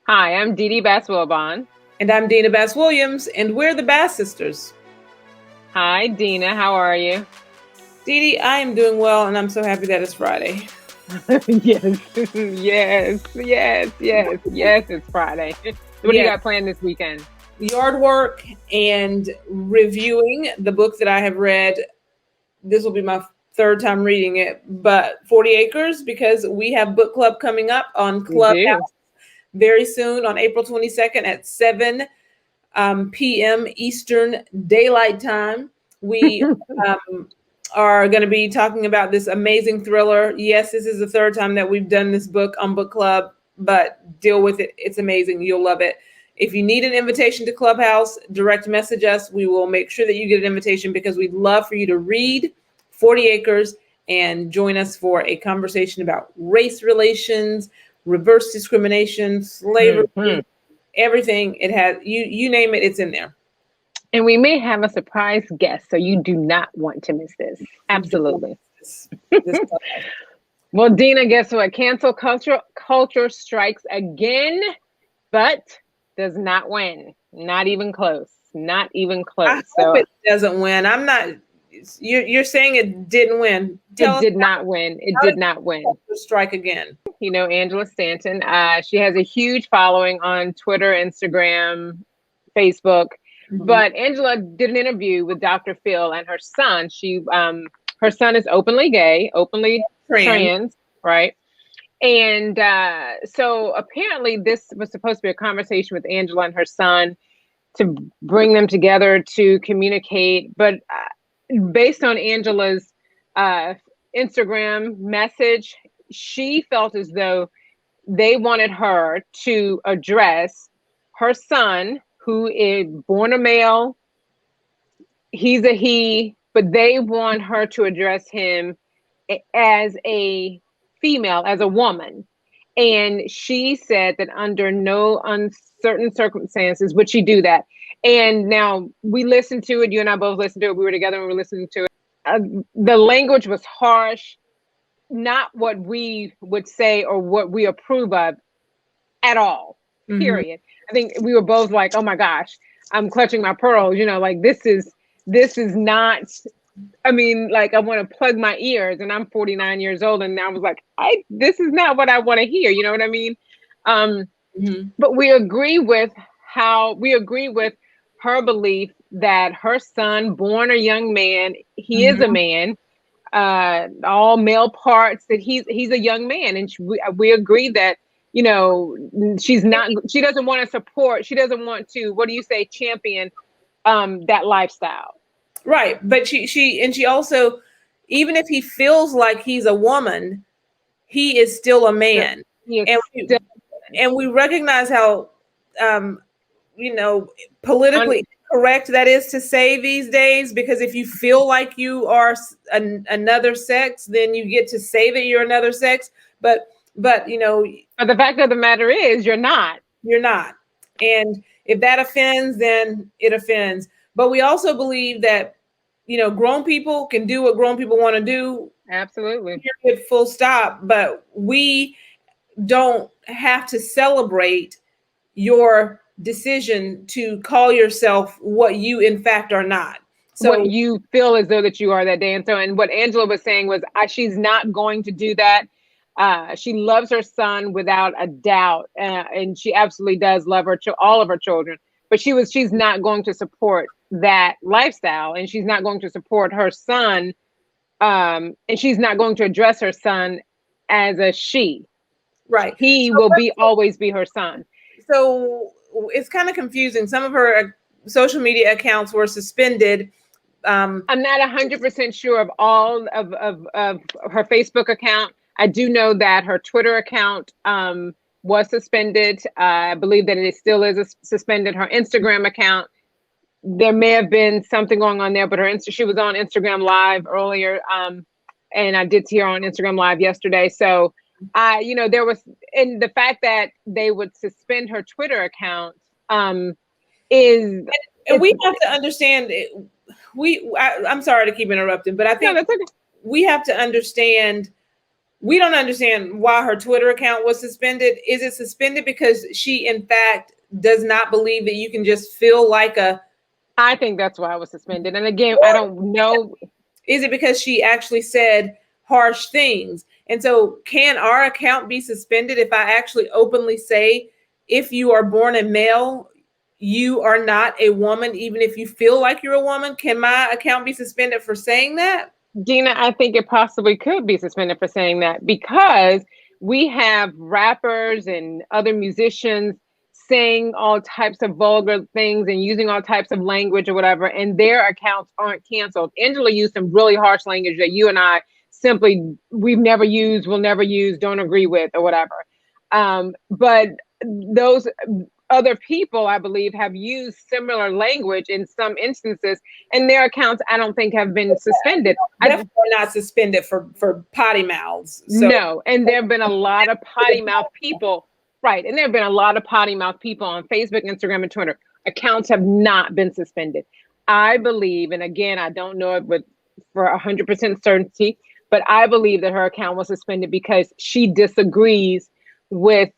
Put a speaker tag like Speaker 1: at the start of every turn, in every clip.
Speaker 1: Hi, I'm Dee Dee Bass-Wilbon.
Speaker 2: And I'm Dina Bass-Williams, and we're the Bass Sisters.
Speaker 1: Hi, Dina. How are you?
Speaker 2: Dee Dee, I am doing well, and I'm so happy that it's Friday.
Speaker 1: Yes, it's Friday. What do you got planned this weekend?
Speaker 2: Yard work and reviewing the book that I have read. This will be my third time reading it, but 40 Acres, because we have book club coming up on Clubhouse very soon on April 22nd at 7 p.m. Eastern Daylight Time. We are going to be talking about this amazing thriller. Yes, this is the third time that we've done this book on book club, but deal with it. It's amazing. You'll love it. If you need an invitation to Clubhouse, direct message us. We will make sure that you get an invitation because we'd love for you to read 40 Acres and join us for a conversation about race relations, reverse discrimination, slavery, everything. It has, you name it, it's in there.
Speaker 1: And we may have a surprise guest, so you do not want to miss this. Absolutely. Well, Dina, guess what? Cancel culture strikes again, but does not win. Not even close. Not even close.
Speaker 2: I hope it doesn't win. I'm not. You're saying it didn't win.
Speaker 1: It did not win. It did not win.
Speaker 2: Strike again.
Speaker 1: You know, Angela Stanton. She has a huge following on Twitter, Instagram, Facebook. Mm-hmm. But Angela did an interview with Dr. Phil and her son. Her son is openly gay, openly trans, right? And so apparently this was supposed to be a conversation with Angela and her son to bring them together to communicate. But based on Angela's Instagram message, she felt as though they wanted her to address her son, who is born a male. He's a he, but they want her to address him as a female, as a woman. And she said that under no uncertain circumstances would she do that. And now we listened to it. You and I both listened to it. We were together and we were listening to it. The language was harsh, not what we would say or what we approve of at all, period. I think we were both like, oh my gosh, I'm clutching my pearls. You know, like this is not, I mean, like I want to plug my ears, and I'm 49 years old. And I was like, this is not what I want to hear. You know what I mean? But we agree with her belief that her son, born a young man, he is a man, all male parts, that he's a young man. And we agree that, you know, she doesn't want to support, she doesn't want to, what do you say, champion that lifestyle.
Speaker 2: Right. But she also, even if he feels like he's a woman, he is still a man. And we recognize how, you know, politically correct that is to say these days, because if you feel like you are another sex, then you get to say that you're another sex. But you know,
Speaker 1: but the fact of the matter is you're not.
Speaker 2: And if that offends, then it offends. But we also believe that, you know, grown people can do what grown people want to do.
Speaker 1: Absolutely.
Speaker 2: Period, full stop. But we don't have to celebrate your decision to call yourself what you in fact are not. So
Speaker 1: what you feel as though that you are that day. And so, and what Angela was saying was she's not going to do that. She loves her son without a doubt, and she absolutely does love all of her children. But she's not going to support that lifestyle, and she's not going to support her son, and she's not going to address her son as a she.
Speaker 2: Right.
Speaker 1: He will always be her son.
Speaker 2: So it's kind of confusing. Some of her social media accounts were suspended.
Speaker 1: I'm not 100% sure of all of her Facebook account. I do know that her Twitter account was suspended. I believe that it still is suspended. Her Instagram account, there may have been something going on there, but she was on Instagram Live earlier, and I did see her on Instagram Live yesterday. So, you know, there was, and the fact that they would suspend her Twitter account is,
Speaker 2: and we have to understand. I'm sorry to keep interrupting, but I think we have to understand we don't understand why her Twitter account was suspended. Is it suspended because she, in fact, does not believe that you can just feel like a...
Speaker 1: I think that's why it was suspended. And again, I don't know.
Speaker 2: Is it because she actually said harsh things? And so can our account be suspended if I actually openly say, if you are born a male, you are not a woman, even if you feel like you're a woman? Can my account be suspended for saying that?
Speaker 1: Dina, I think it possibly could be suspended for saying that, because we have rappers and other musicians saying all types of vulgar things and using all types of language or whatever, and their accounts aren't canceled. Angela used some really harsh language that you and I simply, we've never used, will never use, don't agree with, or whatever. But those other people, I believe, have used similar language in some instances, and their accounts, I don't think, have been suspended.
Speaker 2: Definitely not suspended for potty mouths. So.
Speaker 1: No, and there have been a lot of potty mouth people, right? And there have been a lot of potty mouth people on Facebook, Instagram, and Twitter. Accounts have not been suspended. I believe, and again, I don't know it for 100% certainty, but I believe that her account was suspended because she disagrees with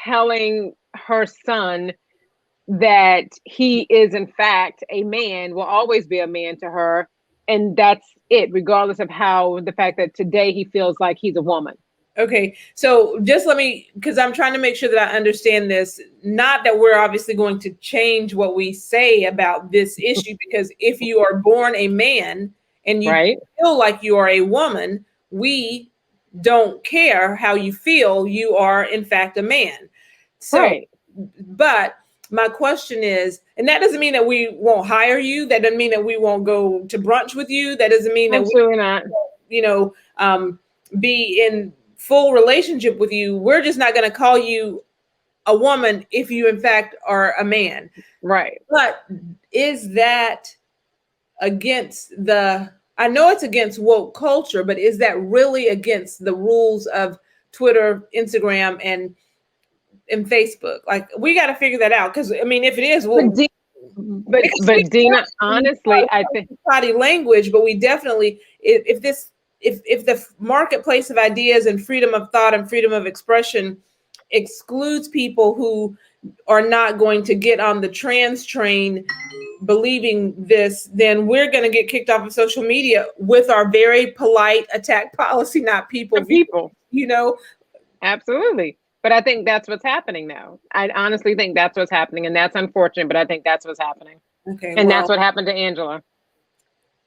Speaker 1: telling her son that he is in fact a man, will always be a man to her, and that's it, regardless of how the fact that today he feels like he's a woman.
Speaker 2: Okay, so just let me, because I'm trying to make sure that I understand this, not that we're obviously going to change what we say about this issue, because if you are born a man and you feel like you are a woman, we don't care how you feel, you are in fact a man. So, but my question is, and that doesn't mean that we won't hire you. That doesn't mean that we won't go to brunch with you. That doesn't mean that
Speaker 1: we not,
Speaker 2: be in full relationship with you. We're just not going to call you a woman if you in fact are a man.
Speaker 1: Right.
Speaker 2: But is that against I know it's against woke culture, but is that really against the rules of Twitter, Instagram, and Facebook? Like, we got to figure that out, because I mean, if it is,
Speaker 1: but Dina, honestly, I think
Speaker 2: body language, but we definitely, if the marketplace of ideas and freedom of thought and freedom of expression excludes people who are not going to get on the trans train believing this, then we're going to get kicked off of social media with our very polite attack policy, not people.
Speaker 1: Absolutely. But I think that's what's happening now. I honestly think that's what's happening, and that's unfortunate, but I think that's what's happening.
Speaker 2: Okay.
Speaker 1: And that's what happened to Angela.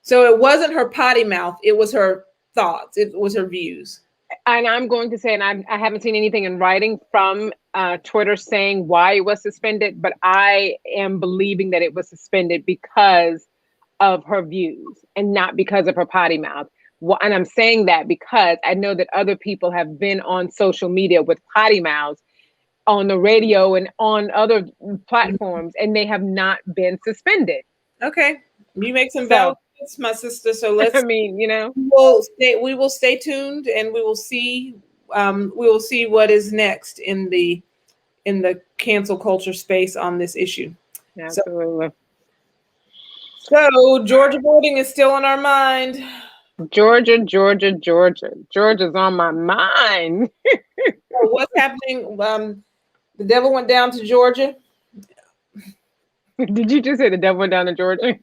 Speaker 2: So it wasn't her potty mouth, it was her thoughts, it was her views.
Speaker 1: And I'm going to say, and I haven't seen anything in writing from Twitter saying why it was suspended, but I am believing that it was suspended because of her views and not because of her potty mouth. And I'm saying that because I know that other people have been on social media with potty mouths on the radio and on other platforms, and they have not been suspended.
Speaker 2: Okay. You make some valid points, my sister. So let's,
Speaker 1: I mean,
Speaker 2: we will stay tuned, and we will see what is next in the cancel culture space on this issue.
Speaker 1: Absolutely.
Speaker 2: So Georgia voting is still on our mind.
Speaker 1: Georgia's on my mind.
Speaker 2: So what's happening? The devil went down to Georgia.
Speaker 1: Did you just say the devil went down to Georgia?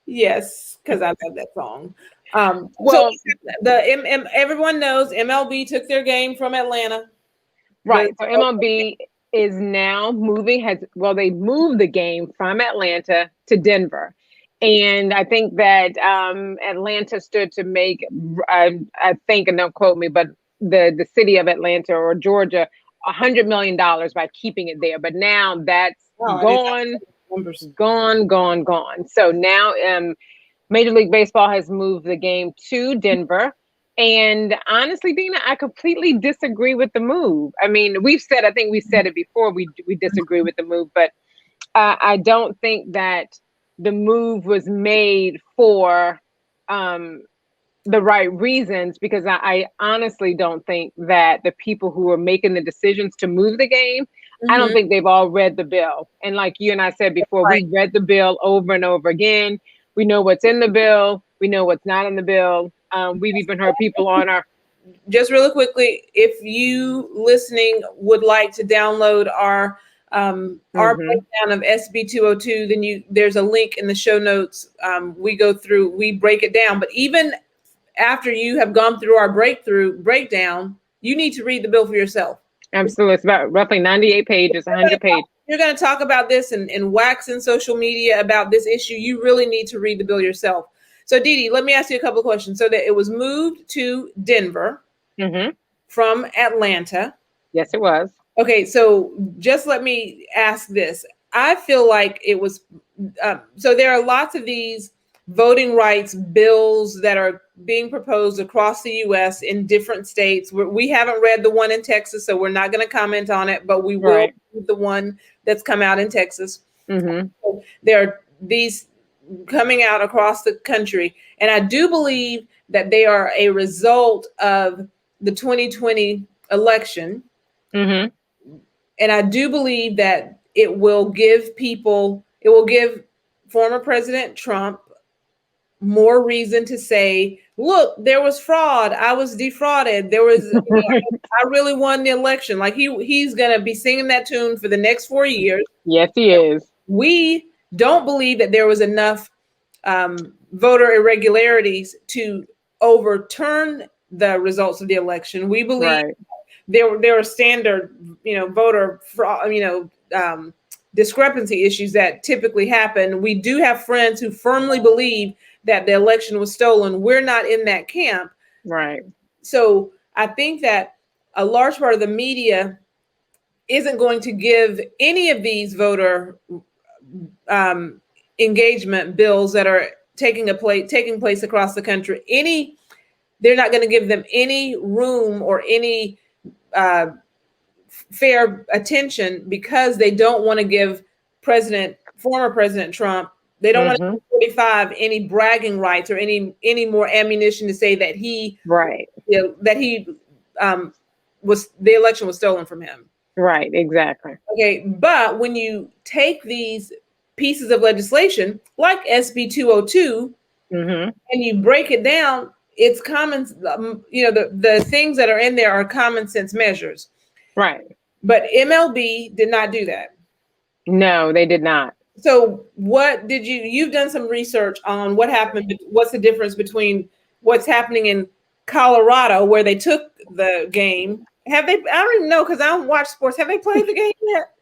Speaker 2: Yes, because I love that song. Well, so everyone knows MLB took their game from Atlanta.
Speaker 1: Right. So MLB is now moving. They moved the game from Atlanta to Denver. And I think that Atlanta stood to make, I think, and don't quote me, but the city of Atlanta or Georgia, $100 million by keeping it there. But now that's gone. So now Major League Baseball has moved the game to Denver. And honestly, Dina, I completely disagree with the move. I mean, I think we said it before, we disagree with the move, but I don't think that the move was made for the right reasons, because I honestly don't think that the people who are making the decisions to move the game, I don't think they've all read the bill. And like you and I said before, we read the bill over and over again. We know what's in the bill. We know what's not in the bill. We've even heard people on our.
Speaker 2: Just really quickly, if you listening would like to download our breakdown of SB202, then there's a link in the show notes. We break it down. But even after you have gone through our breakdown, you need to read the bill for yourself.
Speaker 1: Absolutely. It's about roughly 98 pages, 100 pages.
Speaker 2: You're going to talk about this and wax in social media about this issue. You really need to read the bill yourself. So, Dee Dee, let me ask you a couple of questions. So that it was moved to Denver from Atlanta.
Speaker 1: Yes, it was.
Speaker 2: Okay, so just let me ask this. I feel like it was, so there are lots of these voting rights bills that are being proposed across the U.S. in different states. We haven't read the one in Texas, so we're not going to comment on it, but we will read the one that's come out in Texas. So there are these coming out across the country. And I do believe that they are a result of the 2020 election. And I do believe that it will give former President Trump more reason to say, look, there was fraud. I was defrauded. I really won the election. Like he's going to be singing that tune for the next 4 years.
Speaker 1: Yes, he is. We
Speaker 2: don't believe that there was enough voter irregularities to overturn the results of the election. We believe there are standard, voter fraud, discrepancy issues that typically happen. We do have friends who firmly believe that the election was stolen. We're not in that camp.
Speaker 1: Right.
Speaker 2: So I think that a large part of the media isn't going to give any of these voter engagement bills that are taking place across the country. They're not going to give them any room or any fair attention because they don't want to give former President Trump, they don't want to give 45 any bragging rights or any more ammunition to say that the election was stolen from him.
Speaker 1: Right, exactly.
Speaker 2: Okay, but when you take these pieces of legislation like SB202 and you break it down, it's common, the things that are in there are common sense measures.
Speaker 1: Right.
Speaker 2: But MLB did not do that.
Speaker 1: No, they did not.
Speaker 2: So what did you've done some research on what happened, what's the difference between what's happening in Colorado where they took the game? I don't even know because I don't watch sports. Have they played the game yet?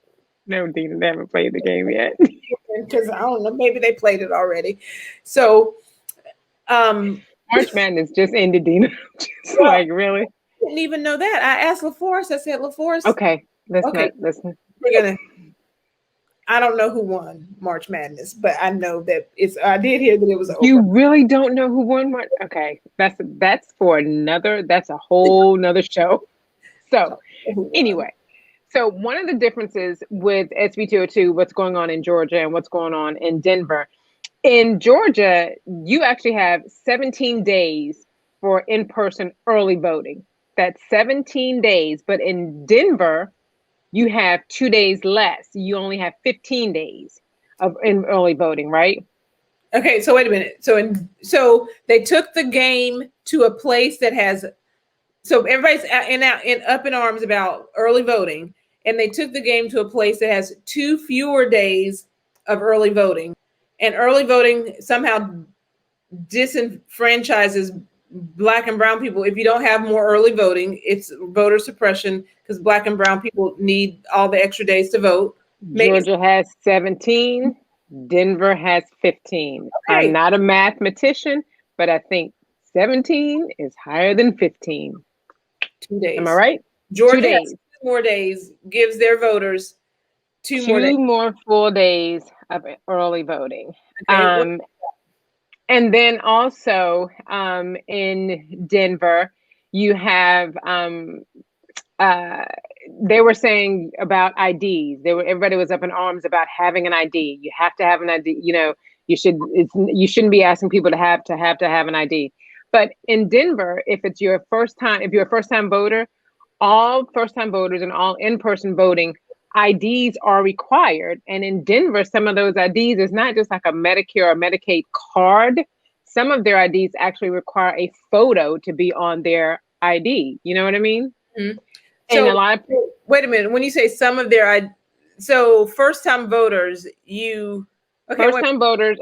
Speaker 1: No, Dina, they haven't played the game yet.
Speaker 2: Because I don't know, maybe they played it already. So
Speaker 1: March Madness just ended, Dina. Like, really?
Speaker 2: I didn't even know that. I asked LaForest. I said, LaForest.
Speaker 1: Okay, listen.
Speaker 2: I don't know who won March Madness, but I know that I did hear that it was over.
Speaker 1: You really don't know who won March? Okay, that's a whole nother show. So anyway, so one of the differences with SB202, what's going on in Georgia and what's going on in Denver. In Georgia, you actually have 17 days for in-person early voting. That's 17 days. But in Denver, you have 2 days less. You only have 15 days in early voting, right?
Speaker 2: Okay, so wait a minute. So they took the game to a place that has, so everybody's up in arms about early voting, and they took the game to a place that has 2 fewer days of early voting. And early voting somehow disenfranchises Black and brown people. If you don't have more early voting, it's voter suppression because Black and brown people need all the extra days to vote.
Speaker 1: Georgia has 17. Denver has 15. Okay. I'm not a mathematician, but I think 17 is higher than 15.
Speaker 2: 2 days.
Speaker 1: Am I right?
Speaker 2: Georgia 2 days. Has 2 more days, gives their voters 2 more days.
Speaker 1: 2 more full days of early voting. Okay. And then also in Denver, you have they were saying about IDs. Everybody was up in arms about having an ID. You have to have an ID. You shouldn't be asking people to have an ID. But in Denver, if you're a first time voter, all first time voters and all in-person voting IDs are required. And in Denver, some of those IDs is not just like a Medicare or Medicaid card. some of their IDs actually require a photo to be on their ID. You know what I mean?
Speaker 2: Mm-hmm.
Speaker 1: And
Speaker 2: so
Speaker 1: a lot of
Speaker 2: wait a minute. When you say some of their, so first time voters,
Speaker 1: first time voters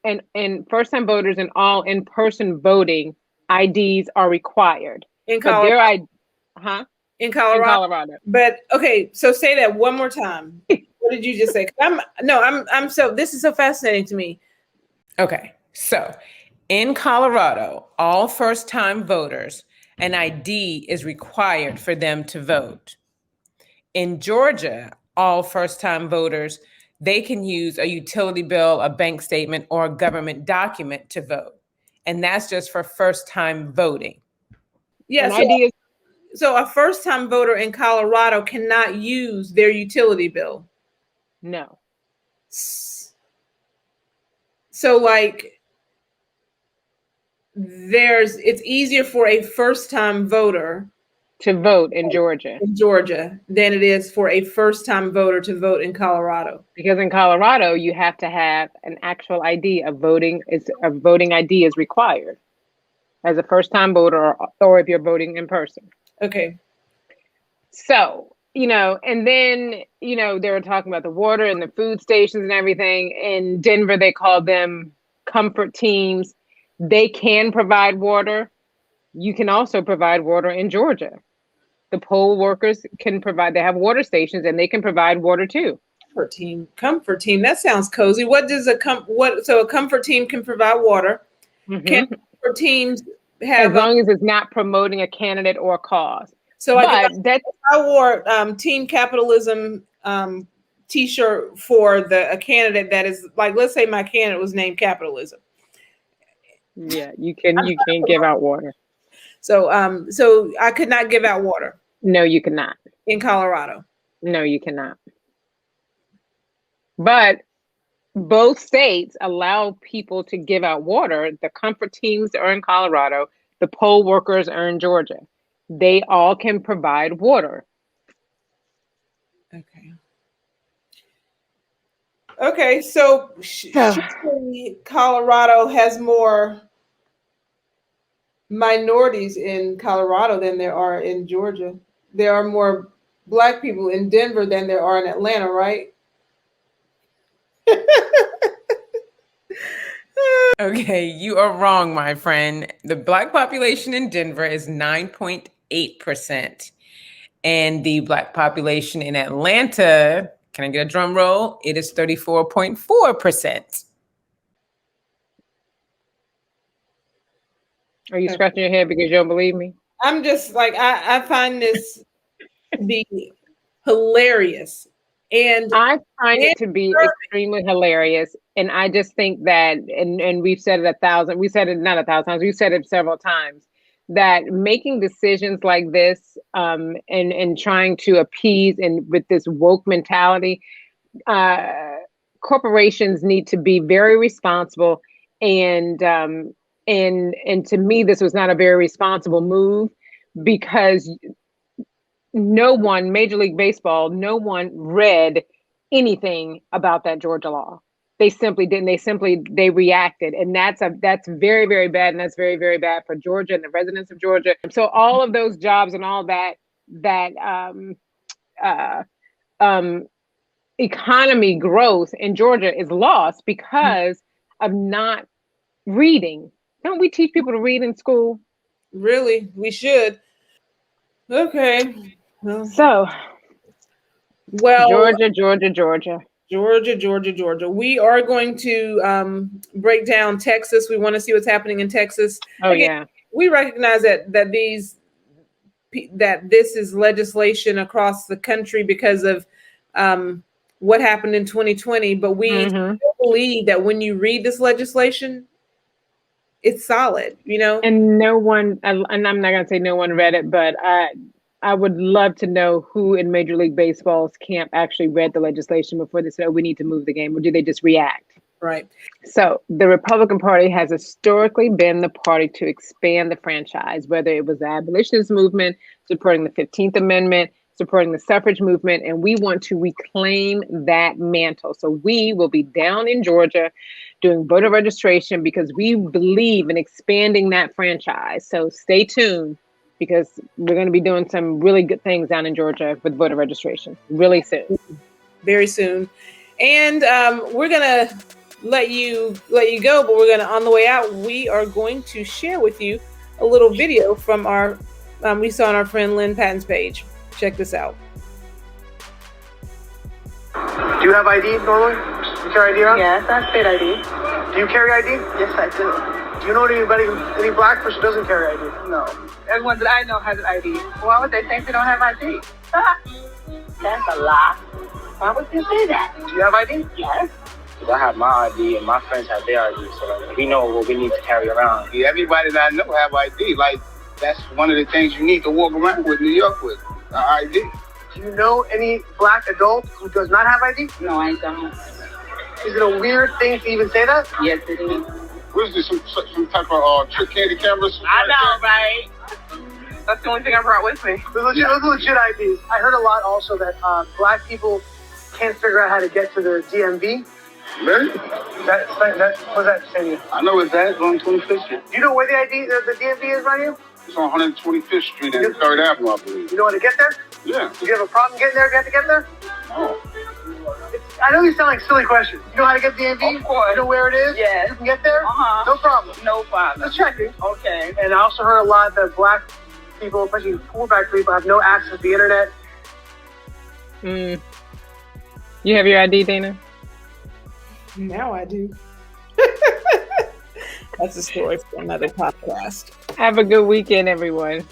Speaker 1: and first time voters and all in person voting IDs are required.
Speaker 2: in
Speaker 1: But
Speaker 2: Colorado.
Speaker 1: In
Speaker 2: Colorado.
Speaker 1: Colorado.
Speaker 2: But okay, so say that one more time. What did you just say? This is so fascinating to me.
Speaker 3: Okay, so in Colorado, all first-time voters, an ID is required for them to vote. In Georgia, all first-time voters, they can use a utility bill, a bank statement, or a government document to vote. And that's just for first-time voting.
Speaker 2: Yeah, so a first-time voter in Colorado cannot use their utility bill.
Speaker 1: No.
Speaker 2: So like it's easier for a first-time voter
Speaker 1: to vote in Georgia
Speaker 2: than it is for a first-time voter to vote in Colorado.
Speaker 1: Because in Colorado, you have to have an actual ID of voting. A voting ID is required as a first-time voter or if you're voting in person.
Speaker 2: Okay.
Speaker 1: So, and then, they were talking about the water and the food stations and everything. In Denver, they call them comfort teams. They can provide water. You can also provide water in Georgia. The poll workers can provide, they have water stations and they can provide water too.
Speaker 2: Comfort team. That sounds cozy. So a comfort team can provide water.
Speaker 1: Mm-hmm.
Speaker 2: Can comfort teams have,
Speaker 1: as long as it's not promoting a candidate or a cause.
Speaker 2: So I wore Team Capitalism T-shirt for a candidate that is like, let's say my candidate was named Capitalism.
Speaker 1: Yeah, you can give out water.
Speaker 2: So I could not give out water.
Speaker 1: No, you cannot.
Speaker 2: In Colorado.
Speaker 1: No, you cannot. But both states allow people to give out water. The comfort teams are in Colorado. The poll workers are in Georgia. They all can provide water.
Speaker 2: Okay, so Colorado has more minorities in Colorado than there are in Georgia. There are more Black people in Denver than there are in Atlanta, right?
Speaker 3: Okay, you are wrong, my friend. The Black population in Denver is 9.8%. And the Black population in Atlanta, can I get a drum roll? It is 34.4%.
Speaker 1: Are you scratching your head because you don't believe me?
Speaker 2: I'm just like, I find this to be hilarious. And
Speaker 1: I find it to be extremely hilarious. And I just think that, and we've said it not 1,000 times, we've said it several times, that making decisions like this and trying to appease and with this woke mentality, corporations need to be very responsible. And to me, this was not a very responsible move because Major League Baseball, no one read anything about that Georgia law. They simply didn't. They reacted. And that's very, very bad. And that's very, very bad for Georgia and the residents of Georgia. So all of those jobs and all that economy growth in Georgia is lost because of not reading. Don't we teach people to read in school?
Speaker 2: Really? We should. Okay.
Speaker 1: Georgia.
Speaker 2: We are going to break down Texas. We want to see what's happening in Texas.
Speaker 1: Oh, again, yeah.
Speaker 2: We recognize that this is legislation across the country because of what happened in 2020. But we believe that when you read this legislation, it's solid,
Speaker 1: And no one, and I'm not going to say no one read it, but I would love to know who in Major League Baseball's camp actually read the legislation before they said, oh, we need to move the game, or do they just react?
Speaker 2: Right.
Speaker 1: So the Republican Party has historically been the party to expand the franchise, whether it was the abolitionist movement, supporting the 15th Amendment, supporting the suffrage movement, and we want to reclaim that mantle. So we will be down in Georgia doing voter registration because we believe in expanding that franchise. So stay tuned because we're going to be doing some really good things down in Georgia with voter registration really soon.
Speaker 2: Very soon. And we're going to let you go, but we're going to, on the way out, we are going to share with you a little video from our, we saw on our friend Lynn Patton's page. Check this out.
Speaker 4: Do you have ID normally? Do you carry ID around?
Speaker 5: Yes, I have state ID.
Speaker 4: Do you carry ID?
Speaker 5: Yes, I do.
Speaker 4: Do you know anybody, any black person who doesn't carry ID?
Speaker 5: No. Everyone that I know has an ID. Why would they think they don't have ID? That's a lie. Why would you say that?
Speaker 4: Do you have ID?
Speaker 5: Yes.
Speaker 6: I have my ID and my friends have their ID, so we know what we need to carry around.
Speaker 7: Yeah, everybody that I know have ID. Like, that's one of the things you need to walk around with New York with, ID.
Speaker 4: Do you know any black adult who does not have ID?
Speaker 5: No, I don't.
Speaker 4: Is it a weird thing to even say that?
Speaker 5: Yes, it is.
Speaker 7: What is this, some type of trick candy cameras?
Speaker 5: I know, right? That's the only thing I brought with me.
Speaker 4: Those legit IDs. I heard a lot also that black people can't figure out how to get to the DMV.
Speaker 7: Really?
Speaker 4: What was that saying? You?
Speaker 7: I know it's that. It's on 25th Street.
Speaker 4: Do you know where the DMV is right here?
Speaker 7: It's on 125th Street and 3rd Avenue, I believe.
Speaker 4: You know how to get there?
Speaker 7: Yeah.
Speaker 4: Do you have a problem getting there if you have to get there?
Speaker 7: Oh.
Speaker 4: I know these sound like silly questions. You know how to get to the DMV?
Speaker 5: Of course.
Speaker 4: You know where it is?
Speaker 5: Yes.
Speaker 4: You can get there?
Speaker 5: Uh-huh.
Speaker 4: No problem.
Speaker 5: No problem.
Speaker 4: Just checking.
Speaker 5: Okay.
Speaker 4: And I also heard a lot that black people, especially poor black people, have no access to the internet.
Speaker 1: You have your ID, Dana?
Speaker 2: Now I do. That's a story for another podcast.
Speaker 1: Have a good weekend, everyone.